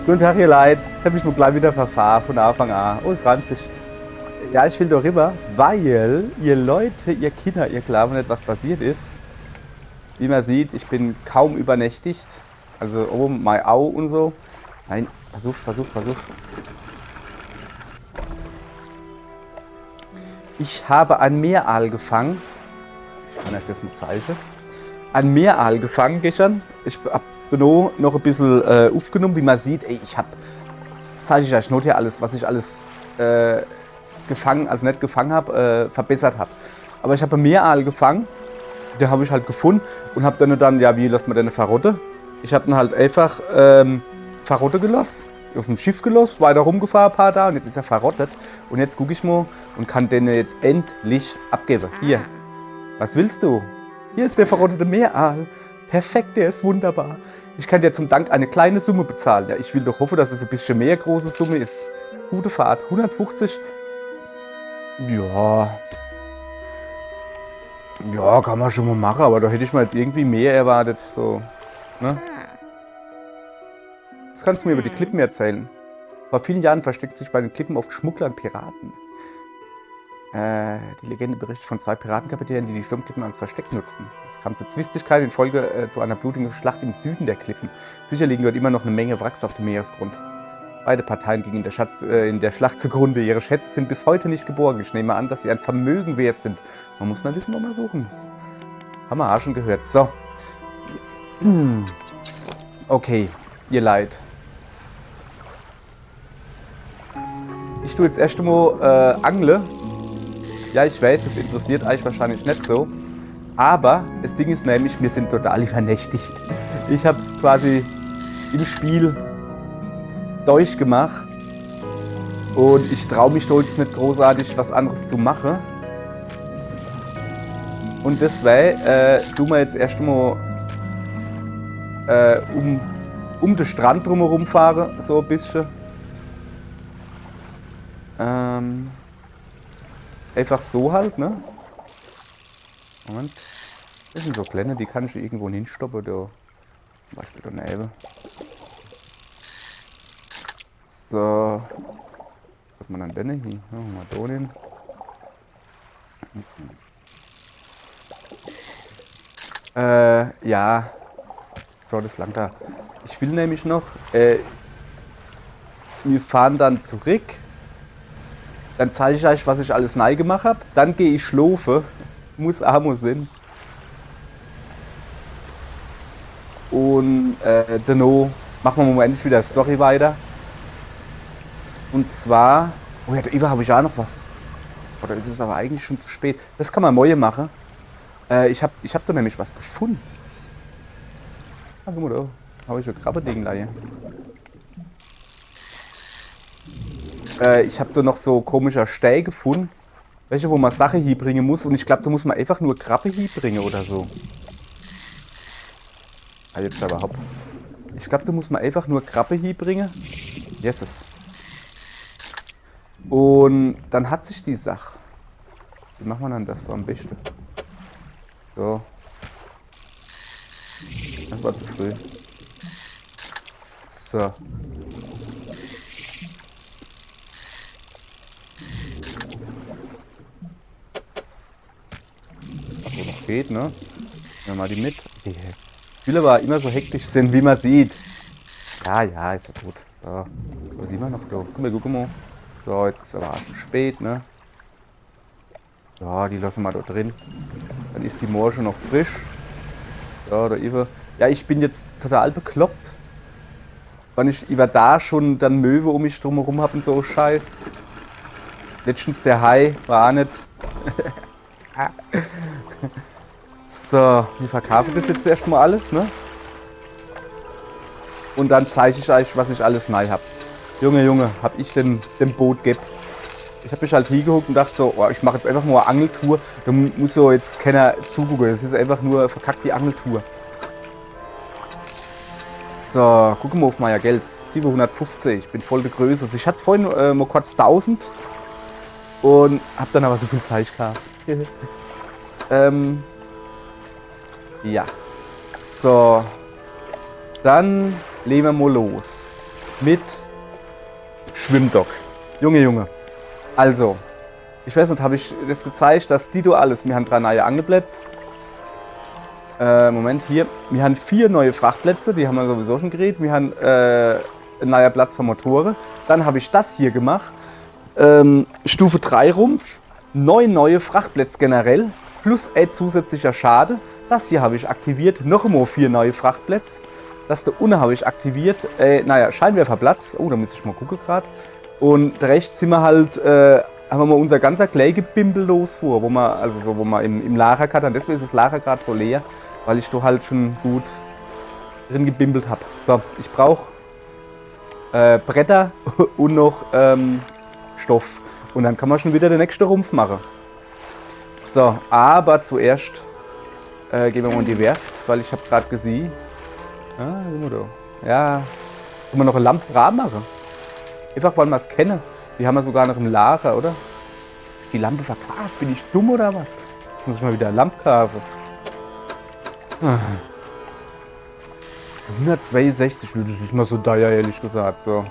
Guten Tag, ihr Leid. Ich habe mich nur gleich wieder verfahren von Anfang an. Oh, es reimt sich. Ja, ich will da rüber, weil ihr Leute, ihr Kinder, ihr glaubt nicht, was passiert ist. Wie man sieht, ich bin kaum übernächtigt. Also oben mein Au und so. Nein, versuch. Ich habe ein Meeraal gefangen. Ich kann euch das mal zeigen. Ein Meeraal gefangen gestern. Ich habe noch ein bisschen aufgenommen, wie man sieht. Ey, das zeige ich euch noch hier alles, was ich alles gefangen, also nicht gefangen habe, verbessert habe. Aber ich habe ein Meeraal gefangen. Den habe ich halt gefunden und habe dann, ja, wie lässt man denn eine Verrotte? Ich habe dann halt einfach Verrotte gelassen, auf dem Schiff gelassen, weiter rumgefahren ein paar Tage und jetzt ist er verrottet. Und jetzt gucke ich mal und kann den jetzt endlich abgeben. Hier, was willst du? Hier ist der verrottete Meeraal. Perfekt, der ist wunderbar. Ich kann dir zum Dank eine kleine Summe bezahlen. Ja, ich will doch hoffen, dass es ein bisschen mehr große Summe ist. Gute Fahrt, 150. Ja, kann man schon mal machen, aber da hätte ich mal jetzt irgendwie mehr erwartet. So, ne? Was kannst du mir über die Klippen erzählen? Vor vielen Jahren versteckt sich bei den Klippen oft Schmuggler und Piraten. Die Legende berichtet von 2 Piratenkapitänen, die die Sturmklippen als Versteck nutzten. Es kam zu Zwistigkeiten in Folge zu einer blutigen Schlacht im Süden der Klippen. Sicher liegen dort immer noch eine Menge Wracks auf dem Meeresgrund. Beide Parteien gingen in der Schlacht zugrunde. Ihre Schätze sind bis heute nicht geborgen. Ich nehme an, dass sie ein Vermögen wert sind. Man muss nur wissen, wo man suchen muss. Haben wir auch schon gehört. So. Okay, ihr Leid. Ich tue jetzt erst einmal Angle. Ja, ich weiß, das interessiert euch wahrscheinlich nicht so. Aber das Ding ist nämlich, wir sind total übernächtigt. Ich habe quasi im Spiel durchgemacht und ich traue mich da jetzt nicht großartig was anderes zu machen. Und deswegen tun wir jetzt erst einmal um den Strand drumherum fahren, so ein bisschen. Einfach so halt, ne? Moment. Das sind so kleine, die kann ich irgendwo hinstoppen, da. Zum Beispiel daneben. So. Was hat man dann denn hier? Ja, mal da hin. Ja. So, das langt da. Ich will nämlich noch. Wir fahren dann zurück. Dann zeige ich euch, was ich alles neu gemacht habe. Dann gehe ich schlafen. Muss Sinn. Und danach machen wir im Moment wieder Story weiter. Und zwar. Oh ja, da habe ich auch noch was. Oder ist es aber eigentlich schon zu spät? Das kann man morgen machen. Ich hab da nämlich was gefunden. Ah, guck mal da. Habe ich ein Krabbeding hier. Ich habe da noch so komischer Stein gefunden, welche, wo man Sachen hinbringen muss. Und ich glaube, da muss man einfach nur Krabbe hinbringen oder so. Ah, jetzt aber hopp. Ich glaube, da muss man einfach nur Krabbe hinbringen. Yeses. Und dann hat sich die Sache. Wie macht man dann das so am besten? So. Das war zu früh. So. Wo noch geht, ne? Nehmen wir mal die mit. Okay. Ich will aber immer so hektisch sind, wie man sieht. Ja, ist ja gut. So. Wo sind wir noch da? Guck mal. So, jetzt ist aber auch schon spät, ne? Ja, die lassen wir da drin. Dann ist die Morsche noch frisch. Ja, da über. Ja, ich bin jetzt total bekloppt. Wenn ich über da schon dann Möwe um mich drumherum habe und so Scheiß. Letztens der Hai war auch nicht. So, wir verkaufen das jetzt erstmal alles, ne? Und dann zeige ich euch, was ich alles neu habe. Junge, hab ich dem Boot gehabt. Ich habe mich halt hingeguckt und dachte so, oh, ich mache jetzt einfach mal eine Angeltour. Da muss so jetzt keiner zugucken. Das ist einfach nur verkackt die Angeltour. So, gucken wir auf mein Geld. 750, ich bin voll der Größe. Ich hatte vorhin mal kurz 1000 und hab dann aber so viel Zeit gehabt. Ja. So. Dann legen wir mal los. Mit Schwimmdock. Junge. Also, ich weiß nicht, habe ich das gezeigt, dass die alles. Wir haben 3 neue Angelplätze. Moment, hier. Wir haben 4 neue Frachtplätze, die haben wir sowieso schon geredet. Wir haben ein neuer Platz für Motoren. Dann habe ich das hier gemacht. Stufe 3 Rumpf. 9 neue Frachtplätze generell. Plus ein zusätzlicher Schade. Das hier habe ich aktiviert. Noch einmal 4 neue Frachtplätze. Das da unten habe ich aktiviert. Scheinwerferplatz. Oh, da muss ich mal gucken gerade. Und rechts sind wir halt, haben wir mal unser ganzer Kleigebimbel los vor, wo wir im Lager gerade, deswegen ist das Lager gerade so leer, weil ich da halt schon gut drin gebimbelt habe. So, ich brauche Bretter und noch Stoff. Und dann kann man schon wieder den nächsten Rumpf machen. So, aber zuerst gehen wir mal in die Werft, weil ich habe gerade gesehen. Ja, können wir noch eine Lampe dran machen. Einfach weil wir es kennen. Die haben wir sogar noch im Lager, oder? Die Lampe verkauft. Bin ich dumm oder was? Muss ich mal wieder eine Lampe kaufen. 162, das ist nicht mal so teuer, ehrlich gesagt. So.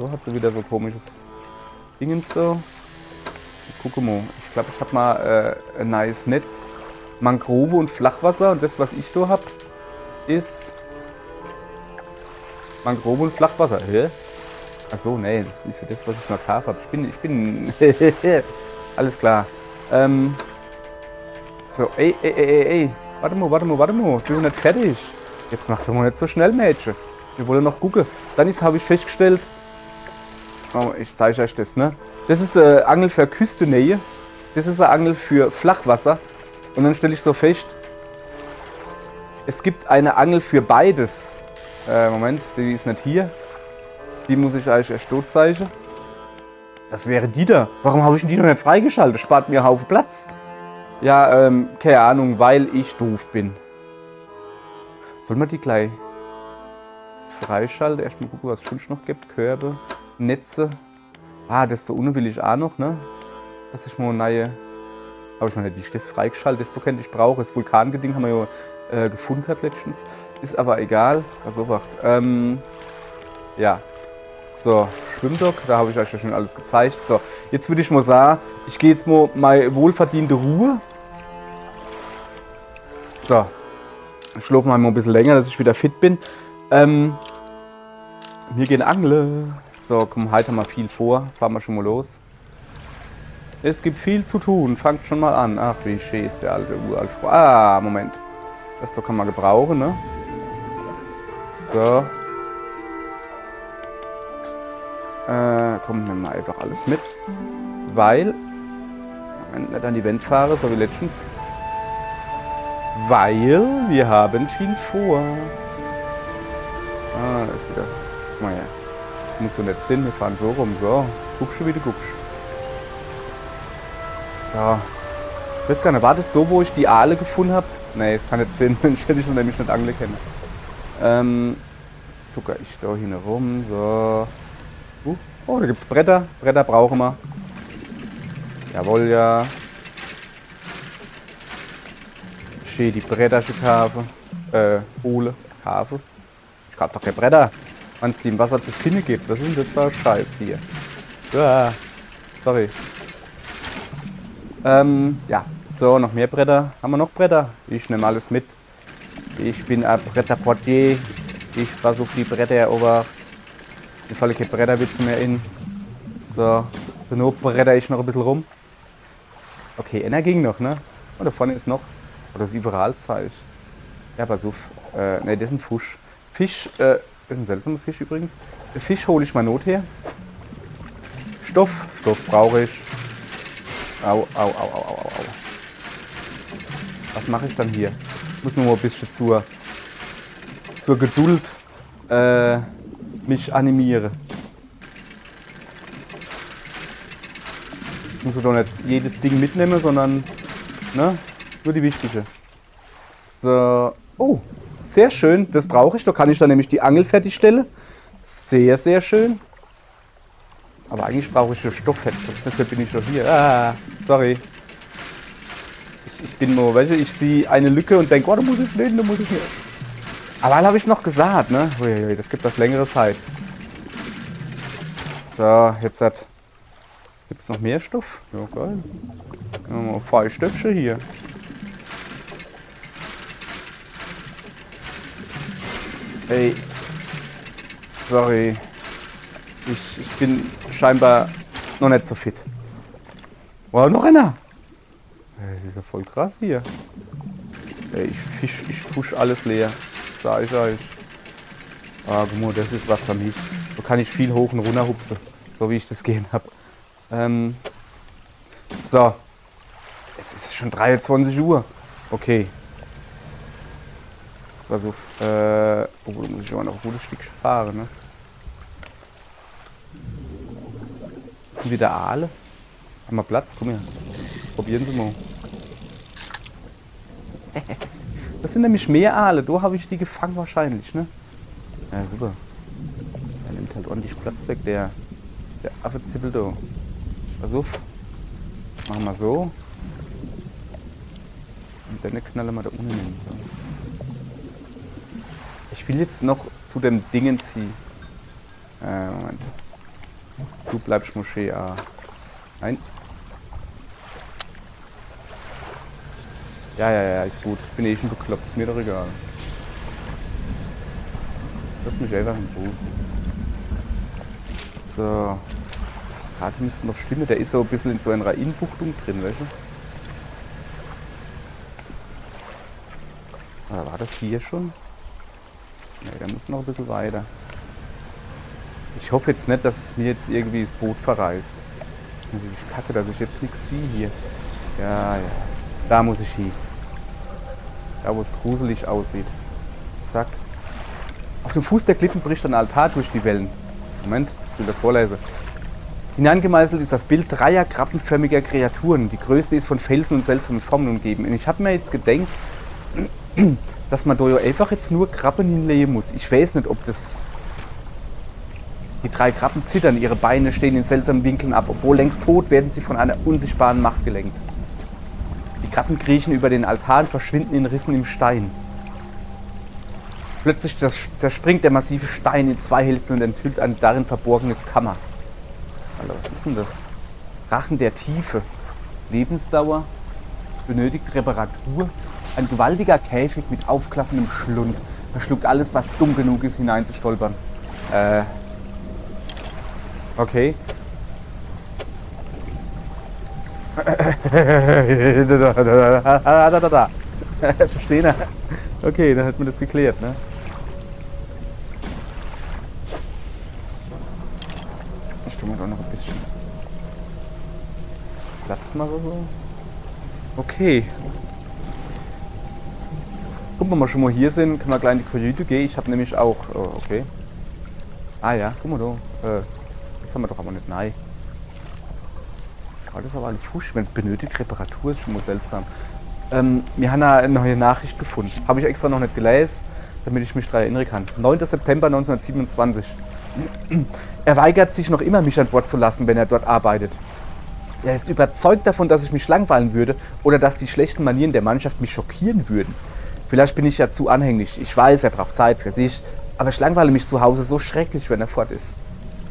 Da hat sie wieder so komisches Dingens da. Guck mal. Ich glaube, ich habe mal ein neues Netz. Mangrove und Flachwasser. Und das, was ich da habe, ist Mangrove und Flachwasser. Hä? Achso, nee, das ist ja das, was ich mal gekauft habe. Ich bin alles klar. So, ey. Warte mal. Ich bin nicht fertig. Jetzt mach doch mal nicht so schnell, Mädchen. Wir wollen noch gucken. Dann habe ich festgestellt, ich zeige euch das, ne? Das ist eine Angel für Küstennähe. Das ist eine Angel für Flachwasser. Und dann stelle ich so fest, es gibt eine Angel für beides. Moment, die ist nicht hier. Die muss ich euch erst dort zeigen. Das wäre die da. Warum habe ich die noch nicht freigeschaltet? Spart mir einen Haufen Platz. Ja, keine Ahnung, weil ich doof bin. Sollen wir die gleich freischalten? Erstmal gucken, was es sonst noch gibt. Körbe, Netze. Ah, das so unten will ich auch noch, ne? Dass ich mal eine neue. Aber ich meine, die ist das freigeschaltet, das du kennst, ich brauche. Das Vulkangeding haben wir ja gefunden hat letztens. Ist aber egal. Also, wacht. Ja. So, Schwimmdock, da habe ich euch ja schon alles gezeigt. So, jetzt würde ich mal sagen, ich gehe jetzt mal meine wohlverdiente Ruhe. So, ich schlafe mal ein bisschen länger, dass ich wieder fit bin. Wir gehen angeln. So, komm, heute haben wir viel vor. Fahren wir schon mal los. Es gibt viel zu tun. Fangt schon mal an. Ach, wie schön ist der alte Uraltspruch. Ah, Moment. Das doch kann man gebrauchen, ne? So. Komm, nimm mal einfach alles mit. Weil. Moment, nicht an die Wand fahren, so wie letztens. Weil wir haben viel vor. Ah, das ist wieder. Guck mal her. Muss so nicht Sinn, wir fahren so rum. So. Guckst du, wie du guckst. Ja. Ich weiß gar nicht, war das da, wo ich die Aale gefunden habe? Nee, es kann nicht Sinn, wenn ich so nämlich nicht angeln kenne. Jetzt tucker ich da hin rum. So. Oh, da gibt's Bretter. Bretter brauchen wir. Jawohl, ja. Schön die Bretter kaufen. Hole. Kaufen. Ich hab doch keine Bretter. Wenn es die im Wasser zu finden gibt. Was ist denn das für ein Scheiß hier? Ja. Sorry. Ja. So, noch mehr Bretter. Haben wir noch Bretter? Ich nehme alles mit. Ich bin ein Bretterportier. Ich versuche die Bretter erobert. Mir fallen keine Bretterwitze mehr in. So, nur bretter ich noch ein bisschen rum. Okay, einer ging noch, ne? Oh, da vorne ist noch. Oh, das ist überall Zeichen. Ja, pass auf. Ne, das ist ein Fisch. Fisch, das ist ein seltsamer Fisch übrigens. Fisch hole ich mal Not her. Stoff brauche ich. Au. Was mache ich dann hier? Ich muss nur mal ein bisschen zur Geduld mich animiere. Ich muss doch nicht jedes Ding mitnehmen, sondern ne, nur die wichtige. So. Oh, sehr schön. Das brauche ich. Da kann ich dann nämlich die Angel fertigstellen. Sehr, sehr schön. Aber eigentlich brauche ich eine Stoffhetze. Deshalb bin ich schon hier. Ah, sorry. Ich bin nur, weißt du, ich sehe eine Lücke und denke, oh, da muss ich nicht. Aber habe ich es noch gesagt, ne? Uiuiui, das gibt das längere Zeit. So, jetzt gibt es noch mehr Stoff. Ja, geil. Ja, 2 Stöpfchen hier. Ey, sorry. Ich bin scheinbar noch nicht so fit. Wow, noch einer. Das ist ja voll krass hier. Ey, ich fusch alles leer. Sag ich euch. Ah, guck mal, das ist was für mich. So kann ich viel hoch und runter hupsen. So wie ich das gehen habe. So. Jetzt ist es schon 23 Uhr. Okay. Das war so. Oh, da muss ich aber noch ein gutes Stück fahren, ne? Das sind wieder Aale. Haben wir Platz? Komm her. Probieren Sie mal. Das sind nämlich mehr Aale. Da habe ich die gefangen wahrscheinlich, ne? Ja, super. Er nimmt halt ordentlich Platz weg, der Affezippel da. Pass auf. Machen wir so. Und dann knallen wir da unten hin. So. Ich will jetzt noch zu dem Dingens hier. Moment. Du bleibst Moschee A. Nein. Ja, ist gut. Ich bin eh schon bekloppt. Ist mir doch egal. Lass mich einfach in Ruhe. So. Gerade müsste noch stimmen. Der ist so ein bisschen in so einer Innenbuchtung drin, weißt du? Oder war das hier schon? Ne, da muss noch ein bisschen weiter. Ich hoffe jetzt nicht, dass es mir jetzt irgendwie das Boot verreißt. Das ist natürlich kacke, dass ich jetzt nichts sehe hier. Ja. Da muss ich hin. Da, wo es gruselig aussieht. Zack. Auf dem Fuß der Klippen bricht ein Altar durch die Wellen. Moment, ich will das vorlesen. Hineingemeißelt ist das Bild 3 krabbenförmiger Kreaturen. Die größte ist von Felsen und seltsamen Formen umgeben. Und ich habe mir jetzt gedacht, dass man da ja einfach jetzt nur Krabben hinlegen muss. Ich weiß nicht, ob das... Die 3 Krabben zittern, ihre Beine stehen in seltsamen Winkeln ab. Obwohl längst tot, werden sie von einer unsichtbaren Macht gelenkt. Die Krabben kriechen über den Altar und verschwinden in Rissen im Stein. Plötzlich zerspringt der massive Stein in 2 Hälften und enthüllt eine darin verborgene Kammer. Alter, was ist denn das? Rachen der Tiefe. Lebensdauer. Benötigt Reparatur. Ein gewaltiger Käfig mit aufklappendem Schlund. Verschluckt alles, was dumm genug ist, hineinzustolpern. Okay. Verstehen? Okay, dann hat man das geklärt, ne? Ich tue mir doch noch ein bisschen Platz machen so. Okay. Guck mal, wenn wir schon mal hier sind, können wir gleich in die Kajüte gehen. Ich habe nämlich auch... Oh, okay. Ah ja, guck mal da. Das haben wir doch aber nicht. Nein. Das ist aber ein Fusch. Wenn benötigt Reparatur, ist schon mal seltsam. Wir haben eine neue Nachricht gefunden. Habe ich extra noch nicht gelesen, damit ich mich daran erinnern kann. 9. September 1927. Er weigert sich noch immer, mich an Bord zu lassen, wenn er dort arbeitet. Er ist überzeugt davon, dass ich mich langweilen würde oder dass die schlechten Manieren der Mannschaft mich schockieren würden. Vielleicht bin ich ja zu anhänglich. Ich weiß, er braucht Zeit für sich. Aber ich langweile mich zu Hause so schrecklich, wenn er fort ist.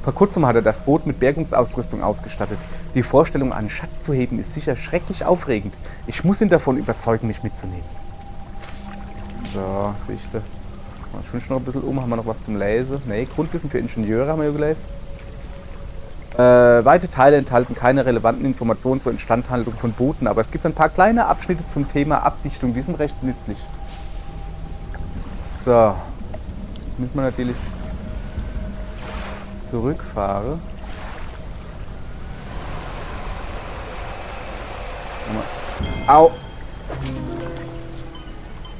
Vor kurzem hat er das Boot mit Bergungsausrüstung ausgestattet. Die Vorstellung, einen Schatz zu heben, ist sicher schrecklich aufregend. Ich muss ihn davon überzeugen, mich mitzunehmen. So, Sichte. Ich wünsche noch ein bisschen um. Haben wir noch was zum Lesen? Ne, Grundwissen für Ingenieure haben wir ja gelesen. Weite Teile enthalten keine relevanten Informationen zur Instandhaltung von Booten, aber es gibt ein paar kleine Abschnitte zum Thema Abdichtung. Die sind recht nützlich. So. Jetzt müssen wir natürlich zurückfahren. Au!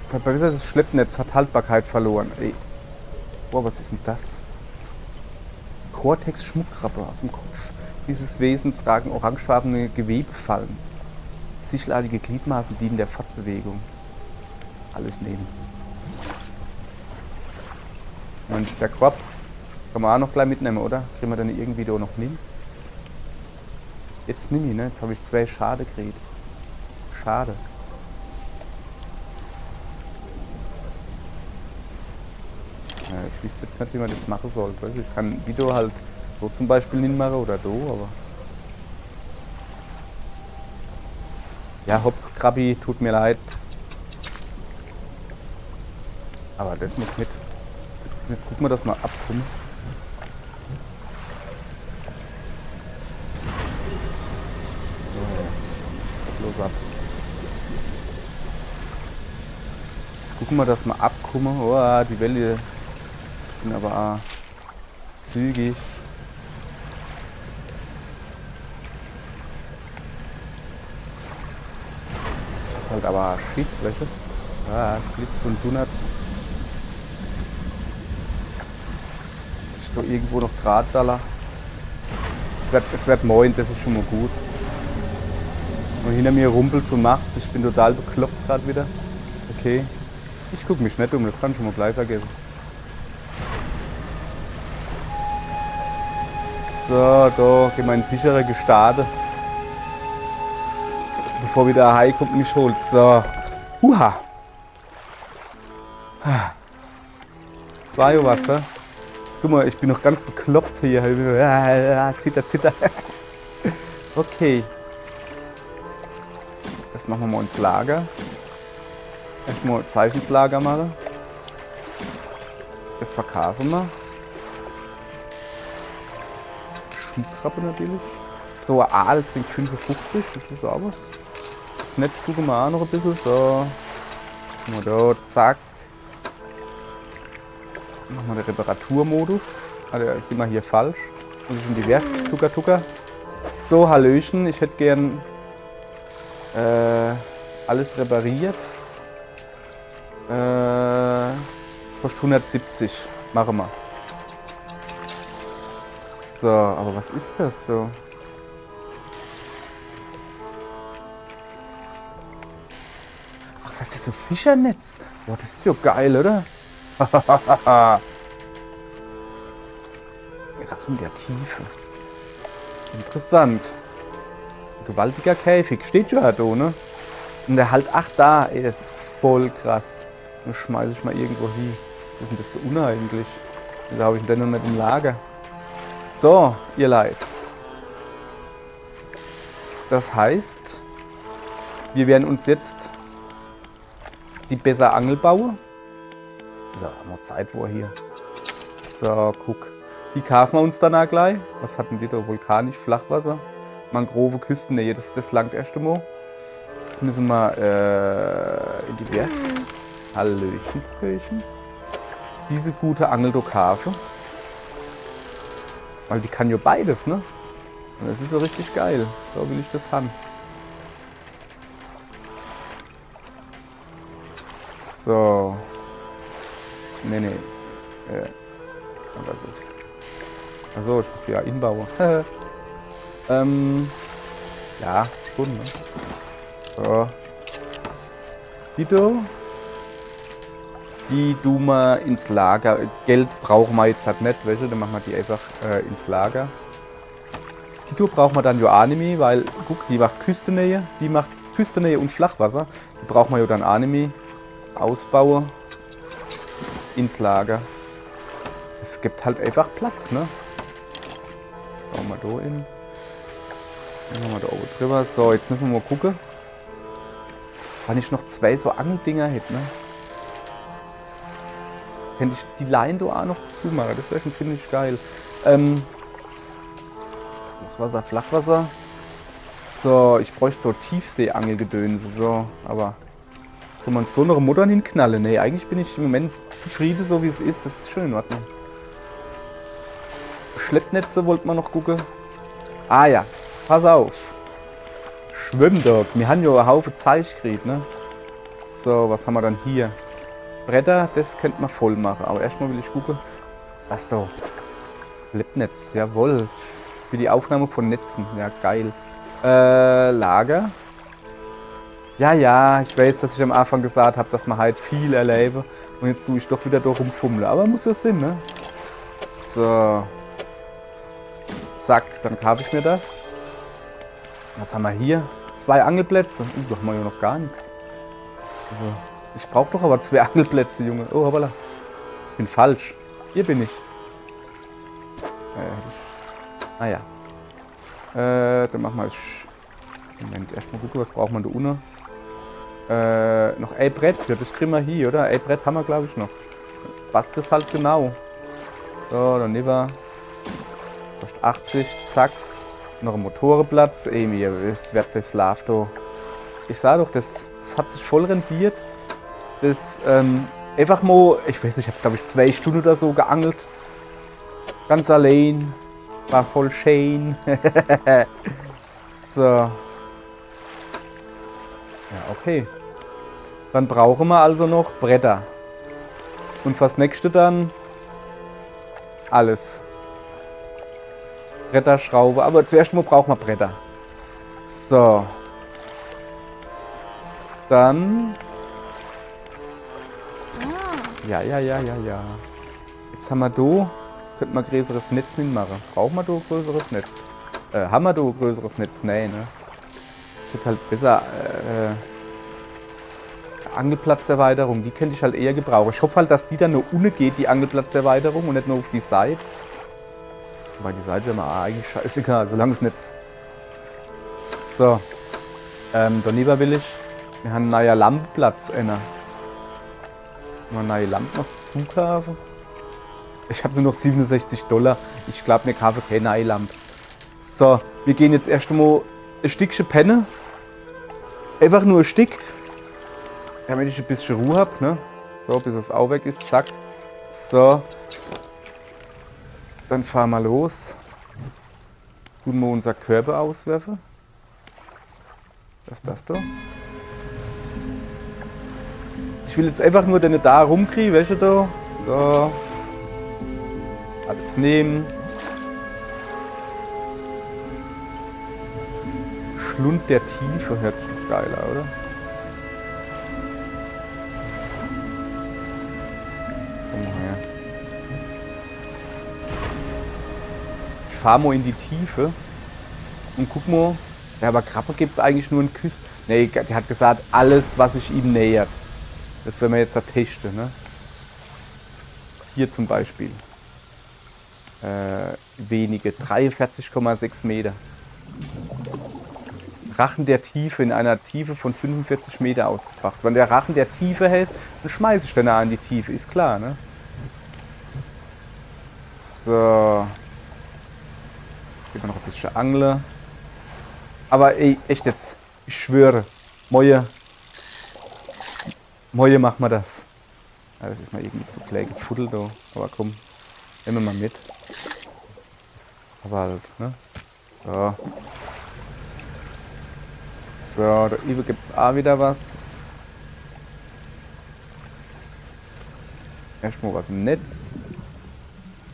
Verbessertes Schleppnetz hat Haltbarkeit verloren. Ey. Boah, was ist denn das? Cortex-Schmuckkrabbe aus dem Kopf. Dieses Wesens tragen orangefarbene Gewebefallen. Sichelartige Gliedmaßen dienen der Fortbewegung. Alles nehmen. Und ist der Korb. Kann man auch noch gleich mitnehmen, oder? Kriegen wir dann irgendwie da noch hin? Jetzt nimm ich, ne? Jetzt habe ich 2 Schade gekriegt. Schade. Ich weiß jetzt nicht, wie man das machen soll. Ich kann ein Video halt so zum Beispiel hinmachen oder so, aber. Ja, hopp, Krabi, tut mir leid. Aber das muss mit. Jetzt gucken wir das mal abkommen. So, los ab. Jetzt gucken wir das mal abkommen. Oh, die Welle. Ich bin aber zügig. Ich hab halt aber Schiss, weißt du? Ah, es blitzt und donnert. Es ist doch irgendwo noch Drahtdaller. Es wird moin, das ist schon mal gut. Und hinter mir rumpelt's und macht's. Ich bin total bekloppt gerade wieder. Okay. Ich gucke mich nicht um, das kann ich schon mal gleich vergessen. So, da gehen wir in sichere Gestade. Bevor wieder ein Hai kommt und mich holt. So. Huha. Das war ja was, hä? Guck mal, ich bin noch ganz bekloppt hier. Zitter. Okay. Das machen wir mal ins Lager. Erstmal ein Zeichenslager machen. Das verkaufen wir. Schmuckkrabbe natürlich. So, ein Aal bringt 55, das ist auch was. Das Netz gucken wir auch noch ein bisschen. So. Gucken wir da, zack. Machen wir den Reparaturmodus. Also, da sind wir hier falsch. Muss ich in die Werft, Tucker. So, Hallöchen, ich hätte gern alles repariert. Kostet 170. Machen wir. So, aber was ist das so? Ach, das ist so Fischernetz. Boah, das ist so geil, oder? Rachen der Tiefe. Interessant. Ein gewaltiger Käfig. Steht ja da, ne? Und der halt, ach da, ey, das ist voll krass. Dann schmeiße ich mal irgendwo hin. Was ist denn das da unten eigentlich? Wieso habe ich denn noch nicht im Lager? So, ihr Leid. Das heißt, wir werden uns jetzt die besser Angel bauen. So, haben wir Zeit vor hier. So, guck. Die kaufen wir uns dann auch gleich. Was hatten die da? Vulkanisch, Flachwasser, Mangrove, Küstennähe. Das langt erst einmal. Jetzt müssen wir in die Werft. Hallöchen. Diese gute Angel da kaufen. Weil die kann ja beides, ne? Und das ist so richtig geil. So will ich das haben. So. Nee. Achso, ich muss ja inbauen. Ja, schon, ne? So. Die tun wir ins Lager. Geld brauchen wir jetzt halt nicht, welche? Dann machen wir die einfach ins Lager. Die brauchen wir dann ja auch nicht mehr, weil, guck, die macht Küstennähe. Die macht Küstennähe und Flachwasser. Die brauchen wir ja dann auch nicht mehr. Ausbauen. Ins Lager. Es gibt halt einfach Platz, ne? Bauen wir da in. Dann machen wir da oben drüber. So, jetzt müssen wir mal gucken. Wann ich noch 2 so Angeldinger hätte, ne? Könnte ich die Line da auch noch zumachen. Das wäre schon ziemlich geil. Flachwasser. So, ich bräuchte so Tiefseeangelgedönse. So, aber soll man es so noch Muttern hinknallen? Nee, eigentlich bin ich im Moment zufrieden, so wie es ist. Das ist schön in Ordnung. Schleppnetze wollten wir noch gucken. Ah ja, pass auf. Schwimmdog. Wir haben ja einen Haufen Zeug gekriegt, ne? So, was haben wir dann hier? Bretter, das könnte man voll machen. Aber erstmal will ich gucken. Was da? Schleppnetz, jawohl. Für die Aufnahme von Netzen. Ja, geil. Lager. Ja, ich weiß, dass ich am Anfang gesagt habe, dass man halt viel erlebe. Und jetzt tue ich doch wieder da rumfummeln. Aber muss ja Sinn, ne? So. Zack, dann kaufe ich mir das. Was haben wir hier? 2 Angelplätze. Da haben wir ja noch gar nichts. Also, ich brauche doch aber 2 Angelplätze, Junge. Oh, hoppala. Ich bin falsch. Hier bin ich. Naja. Dann machen wir... Moment, erstmal gucken, was braucht man da unten? Noch ein Brett. Ja, das kriegen wir hier, oder? Ein Brett haben wir, glaube ich, noch. Passt das halt genau. So, dann nehmen wir... Kostet 80, zack. Noch ein Motorenplatz. Ey, mir, es wird das Love da. Ich sag doch, das hat sich voll rendiert. Das, einfach mal, ich weiß nicht, ich habe glaube ich 2 Stunden oder so geangelt. Ganz allein. War voll schön. So. Ja, okay. Dann brauchen wir also noch Bretter. Und fürs nächste dann alles. Bretter, Schraube. Aber zuerst mal brauchen wir Bretter. So. Dann. Ja. Jetzt haben wir da. Könnten wir ein größeres Netz nicht machen. Brauchen wir da ein größeres Netz? Haben wir da ein größeres Netz? Nein, ne? Ich hätte halt besser. Angelplatzerweiterung, die könnte ich halt eher gebrauchen. Ich hoffe halt, dass die dann nur ohne geht, die Angelplatzerweiterung, und nicht nur auf die Seite. Wobei die Seite wäre mir eigentlich scheißegal, solange es nicht. So. Daneben will ich. Wir haben einen neuen Lampenplatz. Eine neue Lampe noch zukaufen. Ich habe nur noch $67. Ich glaube, mir kaufe keine neue Lampe. So, wir gehen jetzt erst einmal ein Stückchen pennen. Einfach nur ein Stück. Damit ich ein bisschen Ruhe habe. Ne? So, bis es auch weg ist. Zack. So. Dann fahren wir los. Tun wir unser Körper auswerfen. Was ist das da? Ich will jetzt einfach nur den da rumkriegen, welche da. So. Alles nehmen. Schlund der Tiefe, hört sich doch geiler, oder? Komm mal her. Ich fahr mal in die Tiefe und guck mal. Ja, aber Krabbe gibt es eigentlich nur in Küsten. Nee, der hat gesagt, alles, was sich ihm nähert. Das werden wir jetzt da testen, ne? Hier zum Beispiel. Wenige, 43,6 Meter. Rachen der Tiefe in einer Tiefe von 45 Meter ausgebracht. Wenn der Rachen der Tiefe hält, dann schmeiße ich den an die Tiefe, ist klar, ne? So. Gehen wir noch ein bisschen Angler. Aber ey, echt jetzt, ich schwöre, Moje machen wir das. Ja, das ist mal irgendwie zu klein gefuddelt, da. Aber komm, nehmen wir mal mit. Aber halt, ne? So. So, da üben gibt es auch wieder was. Erstmal was im Netz.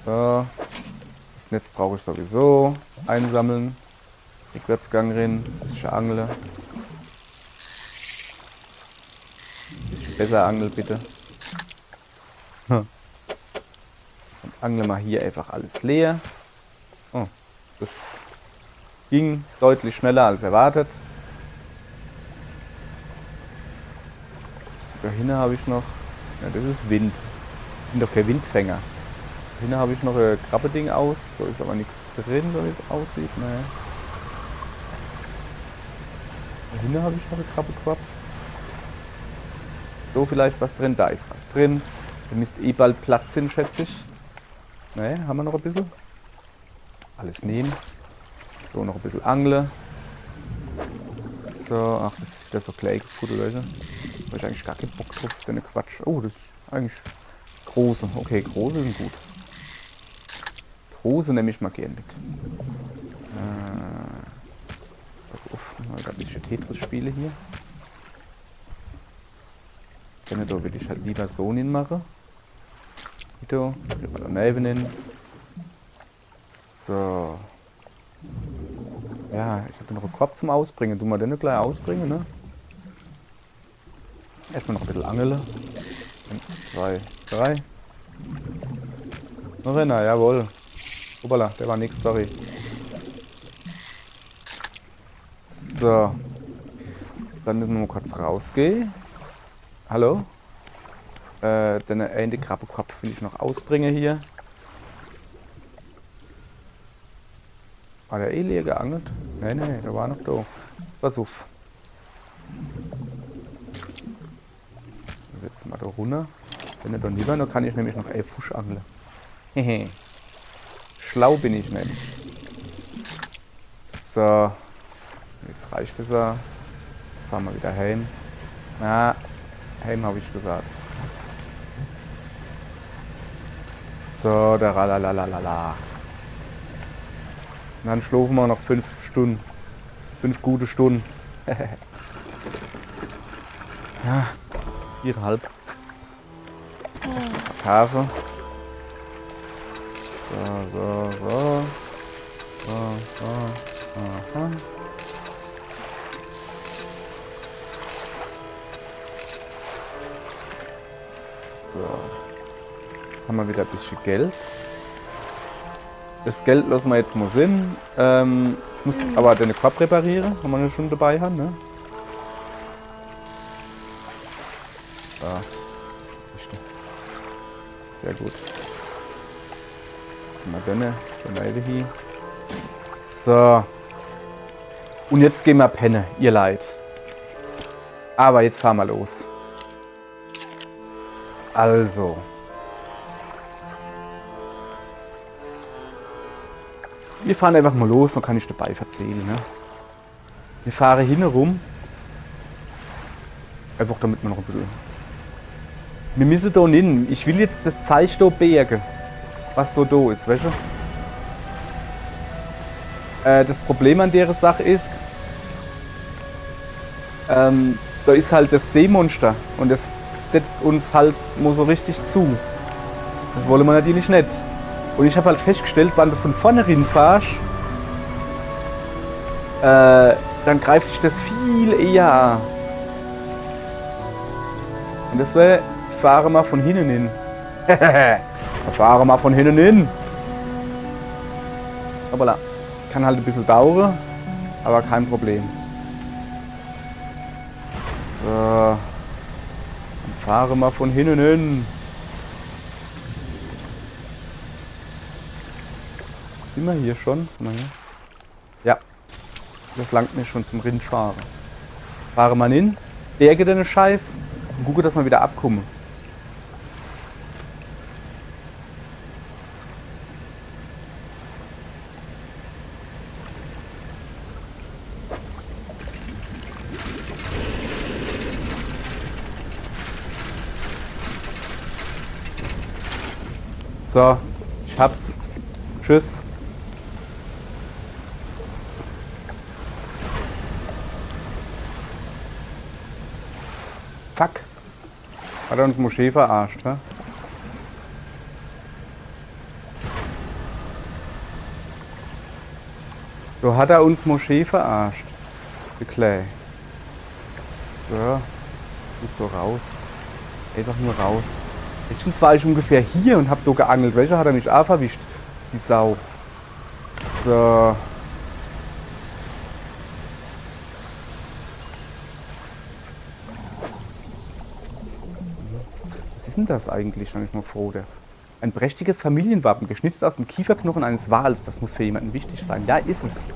So. Das Netz brauche ich sowieso. Einsammeln. Rückwärtsgang rein. Bisschen Angeln. Bisschen besser angeln, bitte. Dann angeln wir hier einfach alles leer. Oh, das ging deutlich schneller als erwartet. Da hinten habe ich noch, ja, das ist Wind. Ich bin doch kein Windfänger. Da hinten habe ich noch ein Krabbeding aus. So ist aber nichts drin, so wie es aussieht. Naja. Da hinten habe ich noch ein Krabbequapp. Ist da vielleicht was drin? Da ist was drin. Da müsste eh bald Platz sein, schätze ich. Naja, haben wir noch ein bisschen. Alles nehmen. So, noch ein bisschen Angeln. So, ach, das ist wieder so klein gefuddelt, Leute. Da habe ich eigentlich gar keinen Bock drauf, den Quatsch. Oh, das ist eigentlich große. Okay, große sind gut. Große nehme ich mal gern mit. Pass auf, mal ein bisschen Tetris spiele hier. Da will ich halt lieber so hin machen. Wieder, daneben hin. So. Ja, ich habe noch einen Korb zum Ausbringen. Du mal den gleich ausbringen, ne? Erstmal noch ein bisschen angeln. 1, 2, 3. Noch einer, jawohl. Hoppala, der war nix, sorry. So. Dann müssen wir mal kurz rausgehen. Hallo? Den Ende Krabbekopf will ich noch ausbringen hier. War der leer geangelt? Nee, der war noch da. Pass auf. Jetzt mal da runter. Wenn er da lieber, dann kann ich nämlich noch Fusch angeln. Hehe. Schlau bin ich nicht. So. Jetzt reicht es ja. Jetzt fahren wir wieder heim. Na, heim habe ich gesagt. So, der Ralalalala. Und dann schlafen wir noch 5 Stunden. 5 gute Stunden. Ja, 4,5. Kaffee. So. Aha. So. Haben wir wieder ein bisschen Geld. Das Geld lassen wir jetzt mal Sinn. Ich muss aber den Korb reparieren, wenn wir eine Stunde dabei haben, ne? So. Sehr gut. Jetzt mal den hier. So. Und jetzt gehen wir pennen, ihr Leid. Aber jetzt fahren wir los. Also. Wir fahren einfach mal los, dann kann ich dabei erzählen. Ne? Wir fahren hin rum. Einfach damit wir noch ein bisschen. Wir müssen da hin. Ich will jetzt das Zeichen da bergen. Was da ist, weißt du? Das Problem an der Sache ist, da ist halt das Seemonster und das setzt uns halt mal so richtig zu. Das wollen wir natürlich nicht. Und ich habe halt festgestellt, wenn du von vorne reinfährst, dann greife ich das viel eher an. Und deswegen fahren wir von hinten hin. Fahren wir von hinten hin. Aber kann halt ein bisschen dauern, aber kein Problem. So. Dann fahren wir von hinten hin. Sind wir hier schon? Sind wir hier? Ja. Das langt mir schon zum Rindfahren. Fahren wir hin, berge den Scheiß und gucke, dass wir wieder abkommen. So, ich hab's. Tschüss. Fuck. Hat er uns Moschee verarscht, hä? So hat er uns Moschee verarscht. Der Clay. So. Muss doch raus. Einfach nur raus. Letztens war ich ungefähr hier und hab da geangelt. Welcher hat er mich auch verwischt? Die Sau. So. Was ist denn das eigentlich, wenn ich mal froh bin? Ein prächtiges Familienwappen, geschnitzt aus dem Kieferknochen eines Wals. Das muss für jemanden wichtig sein. Ja, ist es.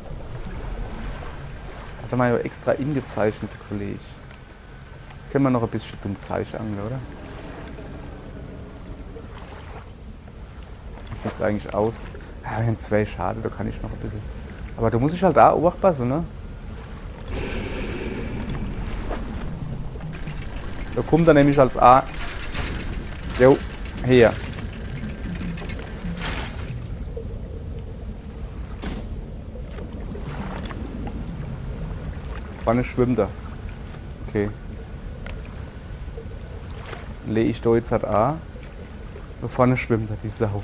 Hat er mal extra ingezeichnet, Kollege. Jetzt können wir noch ein bisschen dumm Zeichen angeln, oder? Wie sieht es eigentlich aus? Ja, wir haben 2, schade, da kann ich noch ein bisschen. Aber da muss ich halt auch aufpassen, ne? Da kommt er nämlich als A. Jo, her. Wann schwimmt er? Okay. Lege ich da jetzt halt A. Da vorne schwimmt er, die Sau.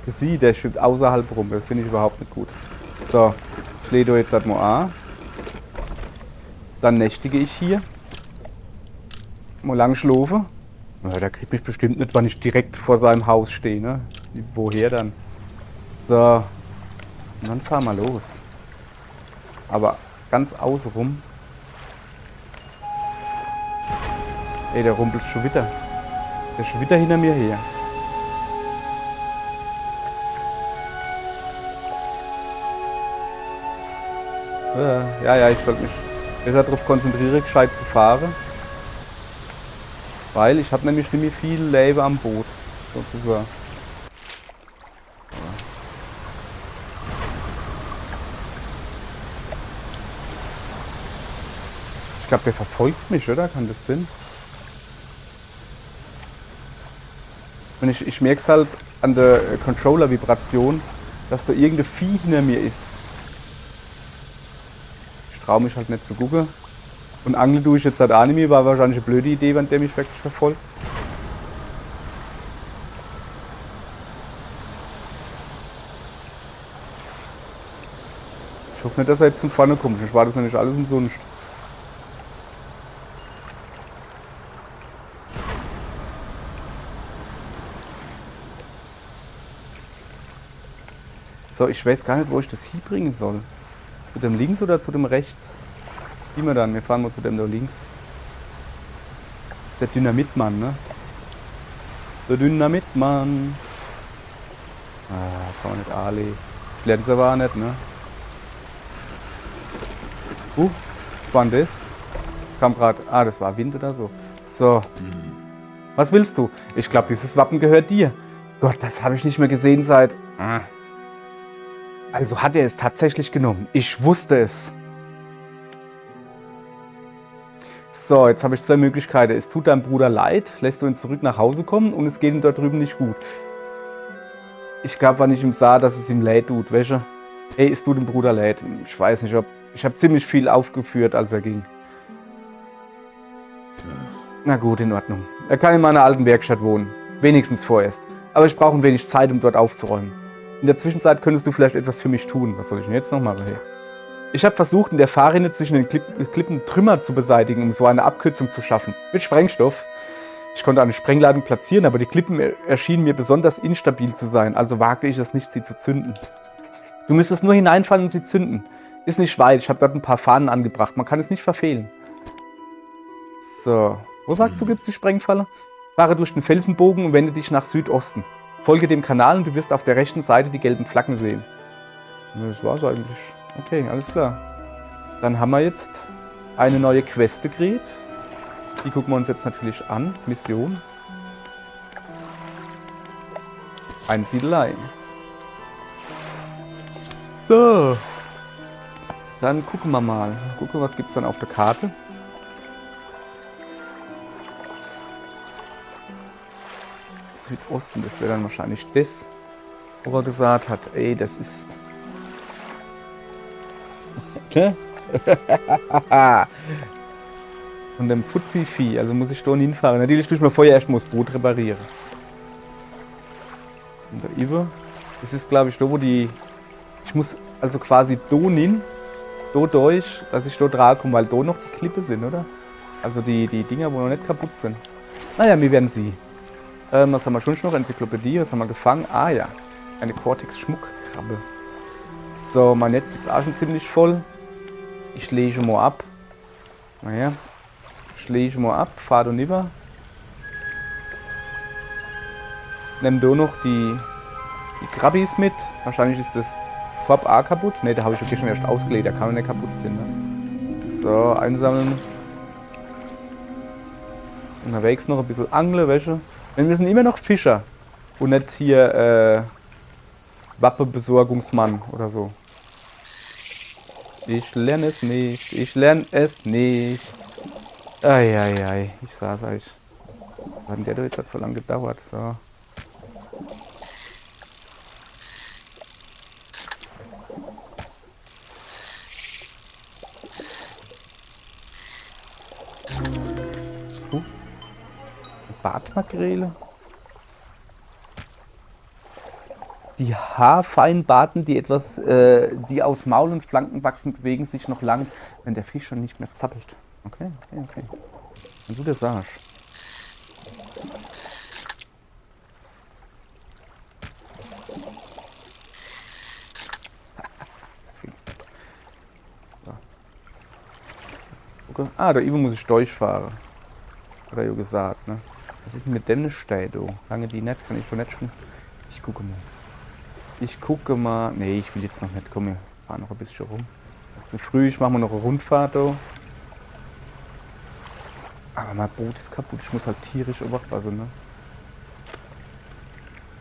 Sie, der schwimmt außerhalb rum, das finde ich überhaupt nicht gut. So, ich lege da jetzt halt mal A. Dann nächtige ich hier. Mal lang schlafen. Ja, der kriegt mich bestimmt nicht, wenn ich direkt vor seinem Haus stehe, ne? Woher dann? So. Und dann fahren wir los. Aber ganz außen rum. Ey, der rumpelt schon wieder. Der ist schon wieder hinter mir her. Ja, ich sollte mich besser darauf konzentrieren, gescheit zu fahren. Weil ich habe nämlich nicht mehr viel Leben am Boot, sozusagen. Ich glaube, der verfolgt mich, oder? Kann das sein? Und ich merke es halt an der Controller-Vibration, dass da irgendein Vieh hinter mir ist. Ich traue mich halt nicht zu gucken. Und angeln tue ich jetzt halt auch nicht mehr, war wahrscheinlich eine blöde Idee, wenn der mich wirklich verfolgt. Ich hoffe nicht, dass er jetzt von vorne kommt. Ich war das nämlich alles umsonst. So, ich weiß gar nicht, wo ich das hinbringen soll. Zu dem links oder zu dem rechts? Wie wir dann? Wir fahren mal zu dem da links. Der Dynamitmann, ne? Der Dynamitmann. Kann man nicht alle. Ich lerne es aber auch nicht, ne? Was war denn das? Kam gerade. Das war Wind oder so. So. Was willst du? Ich glaube, dieses Wappen gehört dir. Gott, das habe ich nicht mehr gesehen seit. Also hat er es tatsächlich genommen. Ich wusste es. So, jetzt habe ich zwei Möglichkeiten. Es tut deinem Bruder leid, lässt du ihn zurück nach Hause kommen und es geht ihm dort drüben nicht gut. Ich glaube, wenn ich ihm sah, dass es ihm leid tut, welche? Hey, es tut dem Bruder leid. Ich weiß nicht, ob. Ich habe ziemlich viel aufgeführt, als er ging. Na gut, in Ordnung. Er kann in meiner alten Werkstatt wohnen. Wenigstens vorerst. Aber ich brauche ein wenig Zeit, um dort aufzuräumen. In der Zwischenzeit könntest du vielleicht etwas für mich tun. Was soll ich denn jetzt noch machen? Hey? Ich habe versucht, in der Fahrrinne zwischen den Klippen Trümmer zu beseitigen, um so eine Abkürzung zu schaffen. Mit Sprengstoff. Ich konnte eine Sprengladung platzieren, aber die Klippen erschienen mir besonders instabil zu sein. Also wagte ich es nicht, sie zu zünden. Du müsstest nur hineinfallen und sie zünden. Ist nicht weit. Ich habe dort ein paar Fahnen angebracht. Man kann es nicht verfehlen. So. Wo sagst du, gibt's die Sprengfalle? Fahre durch den Felsenbogen und wende dich nach Südosten. Folge dem Kanal und du wirst auf der rechten Seite die gelben Flaggen sehen. Das war's eigentlich. Okay, alles klar. Dann haben wir jetzt eine neue Quest gekriegt. Die gucken wir uns jetzt natürlich an. Mission. Einsiedelei. So. Dann gucken wir mal. Gucken, was gibt's dann auf der Karte. Südosten, das wäre dann wahrscheinlich das, wo er gesagt hat, ey, das ist... Von dem Fuzzi-Vieh, also muss ich da hinfahren. Natürlich tue ich mir vorher erst mal das Boot reparieren. Und da über, das ist glaube ich da, wo die... Ich muss also quasi da hin, da durch, dass ich da dran komme, weil da noch die Klippe sind, oder? Also die Dinger, wo noch nicht kaputt sind. Naja, wir werden sie. Was haben wir schon noch? Enzyklopädie, was haben wir gefangen? Ah ja, eine Cortex-Schmuckkrabbe. So, mein Netz ist auch schon ziemlich voll. Ich lege mal ab. Naja, ich lege mal ab, fahr da rüber. Nimm da noch die Krabbis mit. Wahrscheinlich ist das Korb auch kaputt. Ne, da habe ich wirklich schon erst ausgelegt, da kann man nicht kaputt sein. Ne? So, einsammeln. Unterwegs noch ein bisschen Angeln, Wäsche. Wir sind immer noch Fischer und nicht hier Wappenbesorgungsmann oder so. Ich lerne es nicht, ich lerne es nicht. Eieiei, ich sag's euch. Was hat denn der jetzt so lange gedauert? So. Bartmakrele. Die haarfeinen Barten, die die aus Maul und Flanken wachsen, bewegen sich noch lang, wenn der Fisch schon nicht mehr zappelt. Okay. Wenn du das sagst. So. Okay. Da eben muss ich durchfahren. Hat er ja gesagt, ne? Was ist denn mit denen steht, du? Lange die nicht, kann ich doch nicht schon. Ich gucke mal. Ich gucke mal. Nee, ich will jetzt noch nicht. Komm, wir fahren noch ein bisschen rum. Zu früh, ich mache mal noch eine Rundfahrt, du. Aber mein Boot ist kaputt, ich muss halt tierisch aufpassen, ne?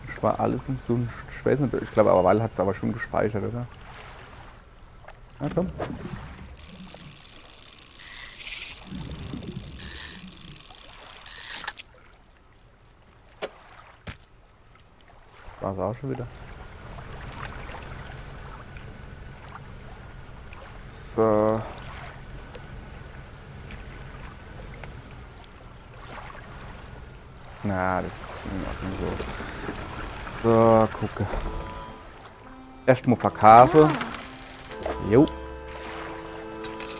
Ich war alles umsonst. Ich weiß nicht, ich glaube, aber Wall hat es aber schon gespeichert, oder? Na komm. War es auch schon wieder. So. Na, das ist schon in Ordnung so. So, gucke. Erstmal verkaufen. Jo.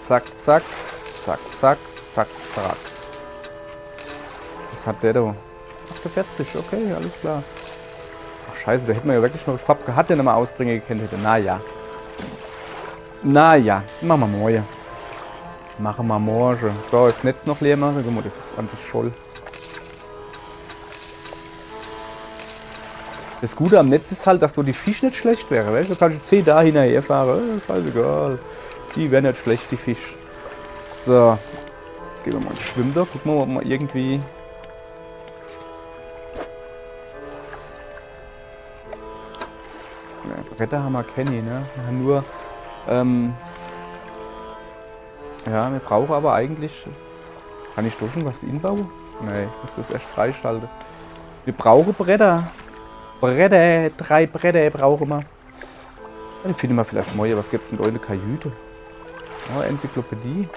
Zack, zack. Zack, zack. Zack, zack. Was hat der da? 48, okay, alles klar. Ach scheiße, da hätten wir ja wirklich noch einen Kopf gehabt, den er mal ausbringen können hätte. Naja. Naja, machen wir morgen. Machen wir morgen. So, das Netz noch leer machen. Guck mal, das ist eigentlich voll. Das Gute am Netz ist halt, dass so die Fische nicht schlecht wäre. Weißt? Du kannst 10 da hinterher fahren. Scheißegal. Die wären nicht schlecht, die Fische. So. Jetzt gehen wir mal ins Schwimmdock. Gucken wir, ob wir irgendwie. Ja, Bretter haben wir keine, ne? Wir haben nur. Ja, wir brauchen aber eigentlich. Kann ich da schon was inbauen? Nee, ich muss das erst freischalten. Wir brauchen Bretter. Bretter, 3 Bretter brauchen wir. Dann finden wir vielleicht neue. Was gibt es denn da in der Kajüte? Oh, Enzyklopädie.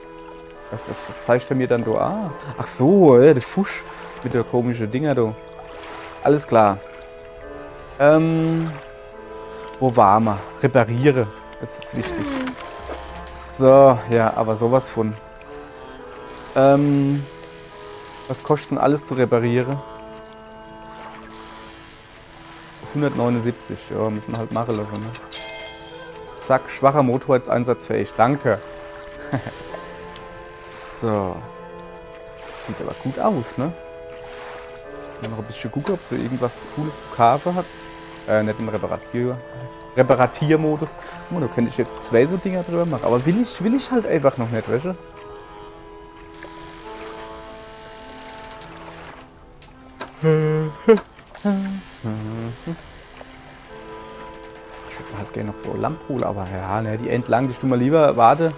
Was zeigt er mir dann da? Ah. Ach so, der Fusch mit der komischen Dinger da. Alles klar. Wo waren wir? Repariere. Das ist wichtig. So, ja, aber sowas von. Was kostet denn alles zu reparieren? 179, ja, müssen wir halt machen lassen. Ne? Zack, schwacher Motor jetzt einsatzfähig. Danke. So. Sieht aber gut aus, ne? Noch ein bisschen gucken, ob sie irgendwas Cooles zu kaufen hat. Nicht im Reparatiermodus. Oh, da könnte ich jetzt 2 so Dinger drüber machen. Aber will ich halt einfach noch nicht, weißt du? Ich würde halt gerne noch so Lampen holen, aber ja, ne, die entlang, die tun wir lieber, warte.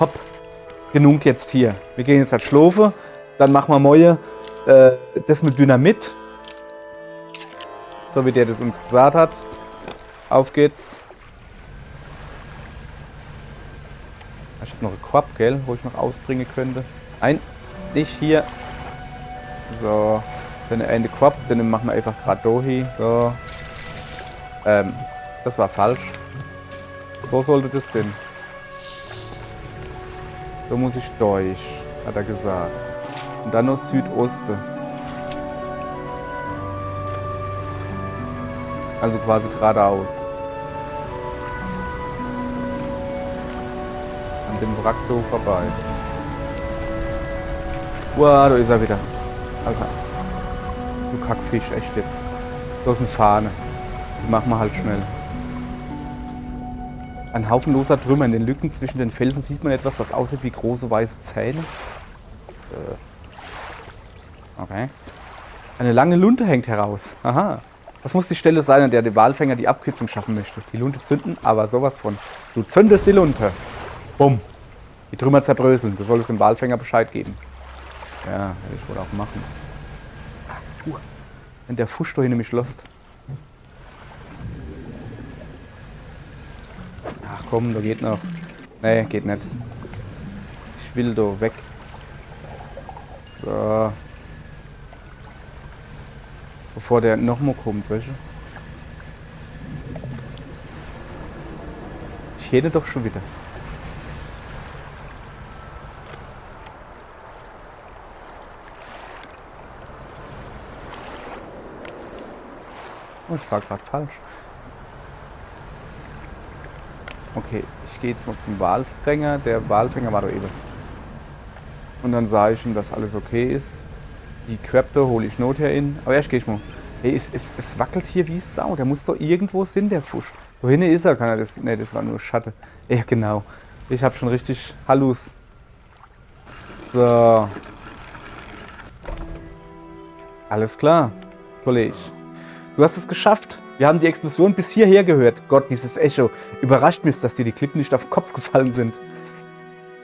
Hopp. Genug jetzt hier. Wir gehen jetzt halt schlafen, dann machen wir morgen das mit Dynamit. So wie der das uns gesagt hat. Auf geht's. Ich habe noch einen Korb, gell, wo ich noch ausbringen könnte. Nein, nicht hier. So, dann eine Korb, dann machen wir einfach gerade hier. So. Das war falsch. So sollte das sein. So muss ich durch, hat er gesagt. Und dann noch Südosten. Also quasi geradeaus. An dem Wrackdo vorbei. Wow, da ist er wieder. Alter. Du Kackfisch, echt jetzt. Da ist eine Fahne. Die machen wir halt schnell. Ein Haufen loser Trümmer. In den Lücken zwischen den Felsen sieht man etwas, das aussieht wie große weiße Zähne. Okay. Eine lange Lunte hängt heraus. Aha. Das muss die Stelle sein, an der der Walfänger die Abkürzung schaffen möchte. Die Lunte zünden, aber sowas von. Du zündest die Lunte. Bumm. Die Trümmer zerbröseln. Du solltest dem Walfänger Bescheid geben. Ja, werde ich wohl auch machen. Wenn der Fusch da hier nämlich lost. Ach komm, da geht noch. Nee, geht nicht. Ich will da weg. So. Bevor der nochmal kommt, weißt du? Ich hätte doch schon wieder. Oh, ich war gerade falsch. Okay, ich gehe jetzt mal zum Walfänger. Der Walfänger war da eben. Und dann sage ich ihm, dass alles okay ist. Die Quäpte hole ich not in. Aber erst gehe ich mal. Hey, es wackelt hier wie Sau. Der muss doch irgendwo sein, der Fusch. Wo hinten ist er? Kann er das? Ne, das war nur Schatten. Ja, genau. Ich habe schon richtig Hallus. So. Alles klar, Kollege. Du hast es geschafft. Wir haben die Explosion bis hierher gehört. Gott, dieses Echo. Überrascht mich, dass dir die Klippen nicht auf den Kopf gefallen sind.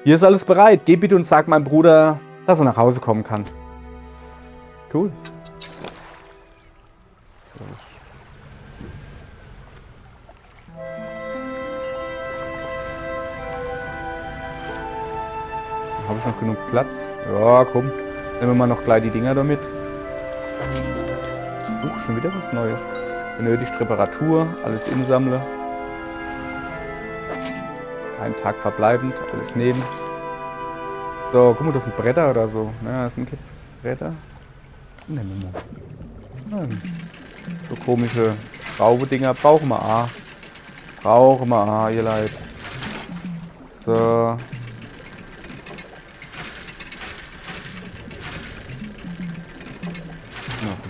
Hier ist alles bereit. Geh bitte und sag meinem Bruder, dass er nach Hause kommen kann. Cool. Habe ich noch genug Platz? Ja, komm. Nehmen wir mal noch gleich die Dinger damit. Schon wieder was Neues. Benötigt Reparatur, alles insammle. Ein Tag verbleibend, alles nehmen. So, guck mal, das sind Bretter oder so. Ja, das sind Bretter. Nehmen wir mal. So komische Schraubedinger brauchen wir A. Brauchen wir A, ihr Leid. So.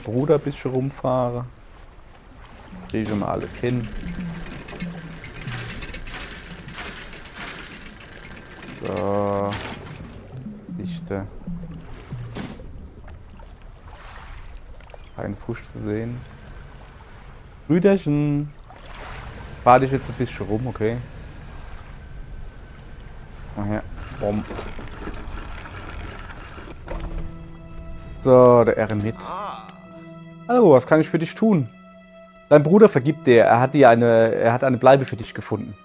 Bruder ein bisschen rumfahre. Kriege ich mal alles hin. So. Dichte. Kein Fusch zu sehen. Brüderchen. Fahr dich jetzt ein bisschen rum, okay? Mal her. Bumm. So, der Eremit. Hallo, was kann ich für dich tun? Dein Bruder vergibt dir. Er hat eine Bleibe für dich gefunden.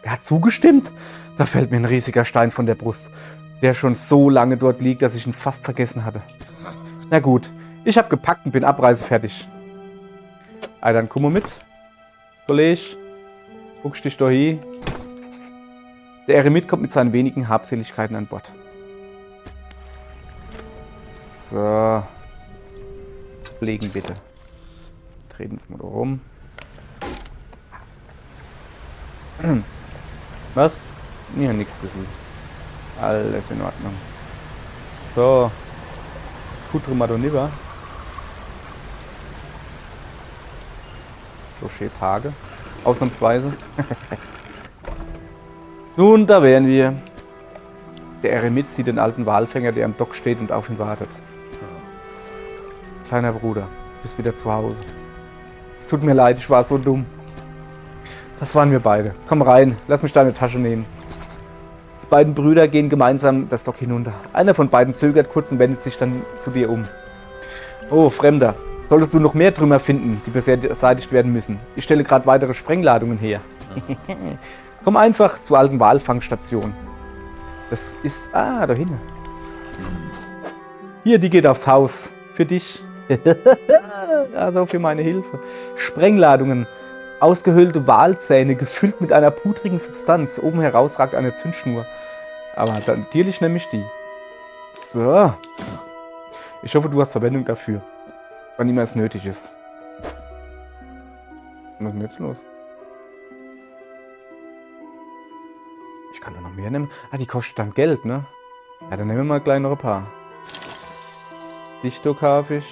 Er hat zugestimmt? Da fällt mir ein riesiger Stein von der Brust, der schon so lange dort liegt, dass ich ihn fast vergessen hatte. Na gut, ich habe gepackt und bin abreisefertig. Dann komm mal mit, Kollege. Guckst dich doch hin. Der Eremit kommt mit seinen wenigen Habseligkeiten an Bord. So. Legen bitte. Treten Sie mal rum. Was? Ja, nichts gesehen. Alles in Ordnung. So. Kutre Madoniva. Rocher Page. Ausnahmsweise. Nun, da wären wir. Der Eremit sieht den alten Walfänger, der am Dock steht und auf ihn wartet. Kleiner Bruder, du bist wieder zu Hause. Es tut mir leid, ich war so dumm. Das waren wir beide. Komm rein, lass mich deine Tasche nehmen. Die beiden Brüder gehen gemeinsam das Dock hinunter. Einer von beiden zögert kurz und wendet sich dann zu dir um. Oh, Fremder, solltest du noch mehr Trümmer finden, die beseitigt werden müssen? Ich stelle gerade weitere Sprengladungen her. Komm einfach zur alten Walfangstation. Das ist... da hinten. Hier, die geht aufs Haus. Für dich. Also für meine Hilfe. Sprengladungen. Ausgehöhlte Walzähne, gefüllt mit einer pudrigen Substanz. Oben heraus ragt eine Zündschnur. Aber natürlich nehme ich die. So. Ich hoffe, du hast Verwendung dafür. Wann immer es nötig ist. Was ist denn jetzt los? Ich kann doch noch mehr nehmen. Die kostet dann Geld, ne? Ja, dann nehmen wir mal gleich noch ein paar. Dichtokhafisch.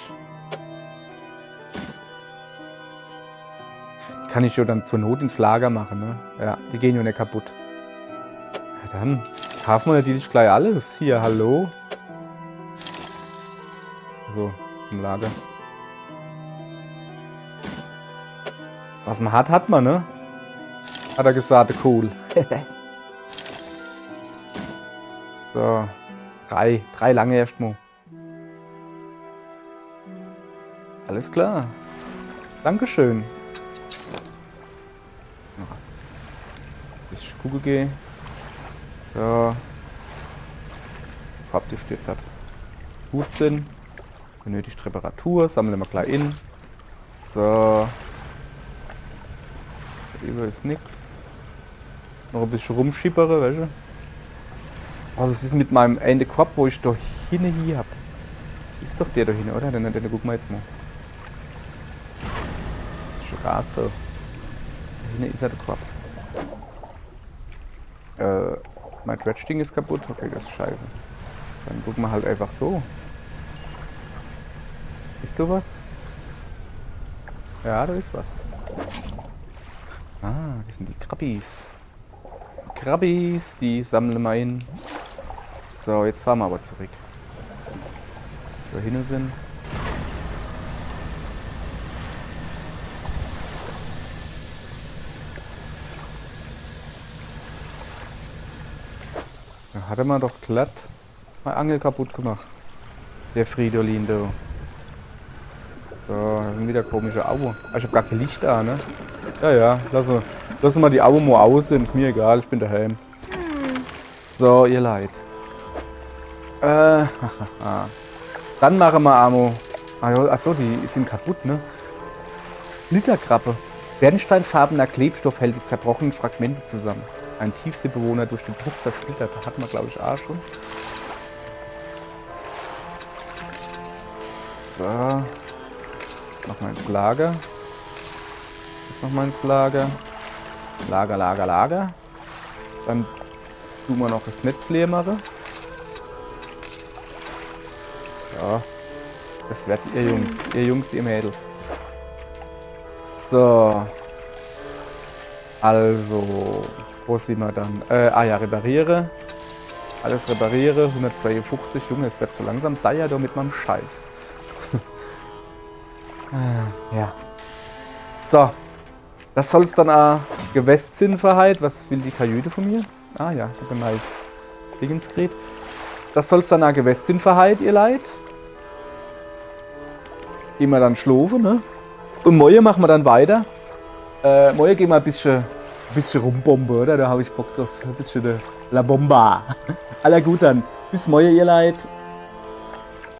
Die kann ich ja dann zur Not ins Lager machen, ne? Ja, die gehen ja nicht kaputt. Ja, dann kaufen wir natürlich gleich alles. Hier, hallo. So, zum Lager. Was man hat, hat man, ne? Hat er gesagt, cool. So, drei lange erstmal. Alles klar. Dankeschön. Ich gucke gehe. So. Farbstift jetzt hat gut Sinn. Benötigt Reparatur. Sammeln wir gleich in. So. Über ist nix. Noch ein bisschen rumschippere, weißt du? Oh, was ist mit meinem Ende Korb, wo ich doch hier hab? Ist doch der da hin, oder? Den gucken wir jetzt mal. Rast da. Da hinten ist ja der Korb. Mein Dredge-Ding ist kaputt. Okay, das ist scheiße. Dann gucken wir halt einfach so. Ist da was? Ja, da ist was. Ah, das sind die Krabbis. Die Krabbis, die sammeln wir ein. So, jetzt fahren wir aber zurück. So hin sind. Da hatte man doch glatt meine Angel kaputt gemacht. Der Fridolin da. So, das sind wieder komische Aue. Ich hab gar kein Licht da, ne? Ja, lassen wir die Aue mal aus, ist mir egal, ich bin daheim. So, ihr Leid. Dann machen wir Amo. Achso, die sind kaputt, ne? Splitterkrabbe. Bernsteinfarbener Klebstoff hält die zerbrochenen Fragmente zusammen. Ein Tiefseebewohner durch den Druck zersplittert. Das hatten wir, glaube ich, auch schon. So. Machen wir ins Lager. Jetzt machen wir ins Lager. Lager. Dann tun wir noch das Netz leer machen. Ja. Das werdet ihr Jungs, ihr Mädels. So. Also. Wo sind wir dann? Repariere. Alles repariere. 152. Junge, es wird zu langsam. Da ja doch mit meinem Scheiß. Ja. So. Das soll es dann auch Gewästsinnverheit. Was will die Kajüte von mir? Ah ja, ich habe ein nice Dingenskret. Das soll es dann auch Gewästsinnverheit, ihr Leid. Gehen wir dann schlafen, ne? Und morgen machen wir dann weiter. Morgen gehen wir ein bisschen rumbombe, oder? Da habe ich Bock drauf. Ein bisschen La Bomba. Aller gut dann. Bis morgen, ihr Leid.